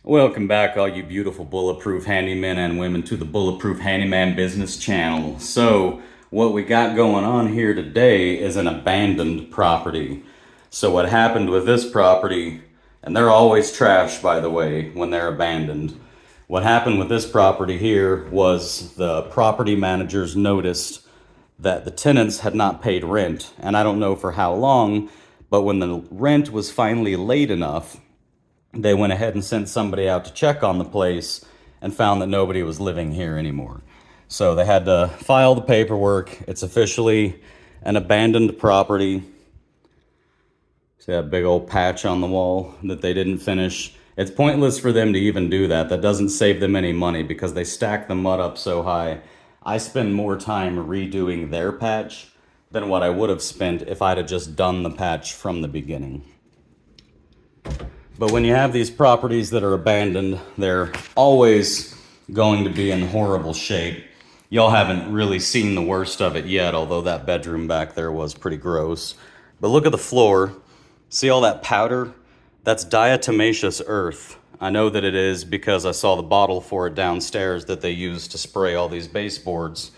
Welcome back, all you beautiful Bulletproof handymen and women, to the Bulletproof Handyman Business Channel. So, what we got going on here today is an abandoned property. So what happened with this property, and they're always trashed, by the way, when they're abandoned. What happened with this property here was the property managers noticed that the tenants had not paid rent, and I don't know for how long, but when the rent was finally late enough, they went ahead and sent somebody out to check on the place and found that nobody was living here anymore. So they had to file the paperwork. It's officially an abandoned property. See that big old patch on the wall that they didn't finish? It's pointless for them to even do that. That doesn't save them any money because they stack the mud up so high. I spend more time redoing their patch than what I would have spent if I'd have just done the patch from the beginning. But when you have these properties that are abandoned, they're always going to be in horrible shape. Y'all haven't really seen the worst of it yet, although that bedroom back there was pretty gross. But look at the floor. See all that powder? That's diatomaceous earth. I know that it is because I saw the bottle for it downstairs that they use to spray all these baseboards,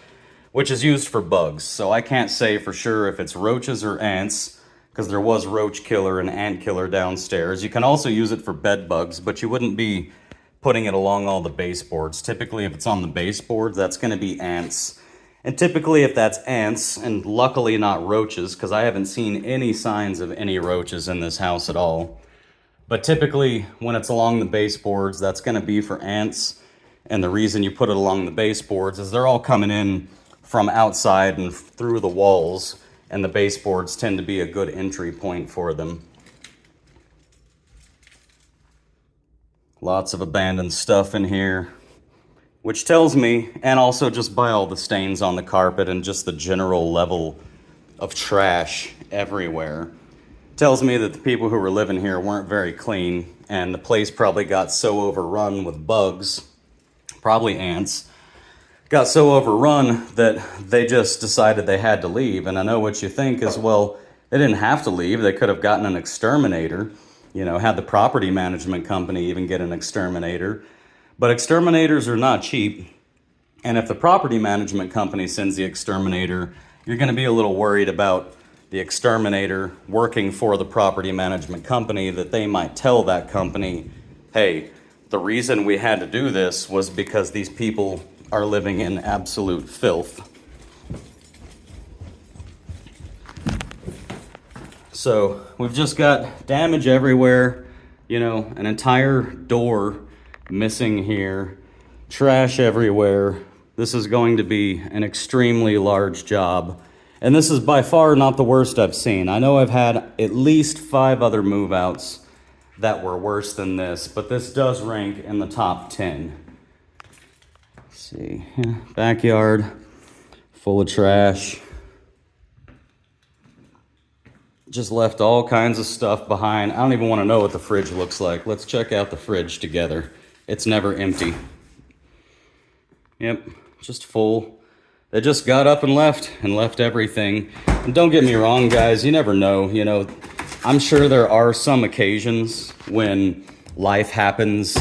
which is used for bugs. So I can't say for sure if it's roaches or ants, because there was roach killer and ant killer downstairs. You can also use it for bed bugs, but you wouldn't be putting it along all the baseboards. Typically, if it's on the baseboards, that's going to be ants. And typically, if that's ants, and luckily not roaches, because I haven't seen any signs of any roaches in this house at all. But typically, when it's along the baseboards, that's going to be for ants. And the reason you put it along the baseboards is they're all coming in from outside and through the walls, and the baseboards tend to be a good entry point for them. Lots of abandoned stuff in here, which tells me, and also just by all the stains on the carpet and just the general level of trash everywhere, tells me that the people who were living here weren't very clean, and the place probably got so overrun with bugs, probably ants, got so overrun that they just decided they had to leave. And I know what you think is, well, they didn't have to leave. They could have gotten an exterminator, had the property management company even get an exterminator. But exterminators are not cheap. And if the property management company sends the exterminator, you're going to be a little worried about the exterminator working for the property management company, that they might tell that company, hey, the reason we had to do this was because these people are living in absolute filth. So we've just got damage everywhere, an entire door missing here, trash everywhere. This is going to be an extremely large job. And this is by far not the worst I've seen. I know I've had at least 5 other move-outs that were worse than this, but this does rank in the top 10. See, backyard full of trash. Just left all kinds of stuff behind. I don't even want to know what the fridge looks like. Let's check out the fridge together. It's never empty. Yep, just full. They just got up and left everything. And don't get me wrong, guys, you never know. I'm sure there are some occasions when life happens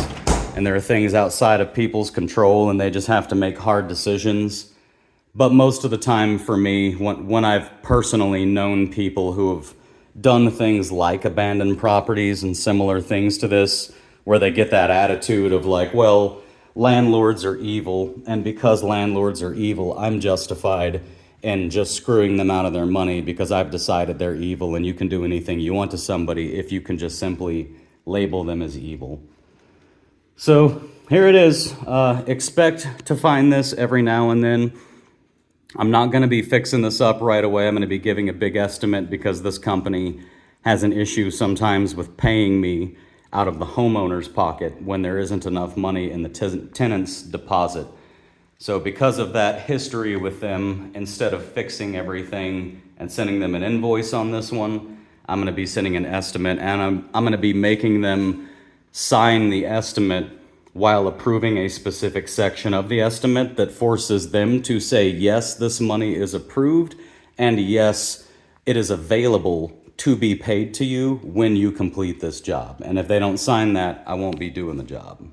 and there are things outside of people's control and they just have to make hard decisions. But most of the time for me, when I've personally known people who have done things like abandoned properties and similar things to this, where they get that attitude of like, well, landlords are evil, and because landlords are evil, I'm justified in just screwing them out of their money because I've decided they're evil, and you can do anything you want to somebody if you can just simply label them as evil. So here it is. Expect to find this every now and then. I'm not going to be fixing this up right away. I'm going to be giving a big estimate because this company has an issue sometimes with paying me out of the homeowner's pocket when there isn't enough money in the tenant's deposit. So because of that history with them, instead of fixing everything and sending them an invoice on this one, I'm going to be sending an estimate, and I'm going to be making them sign the estimate while approving a specific section of the estimate that forces them to say, yes, this money is approved, and yes, it is available to be paid to you when you complete this job. And if they don't sign that, I won't be doing the job.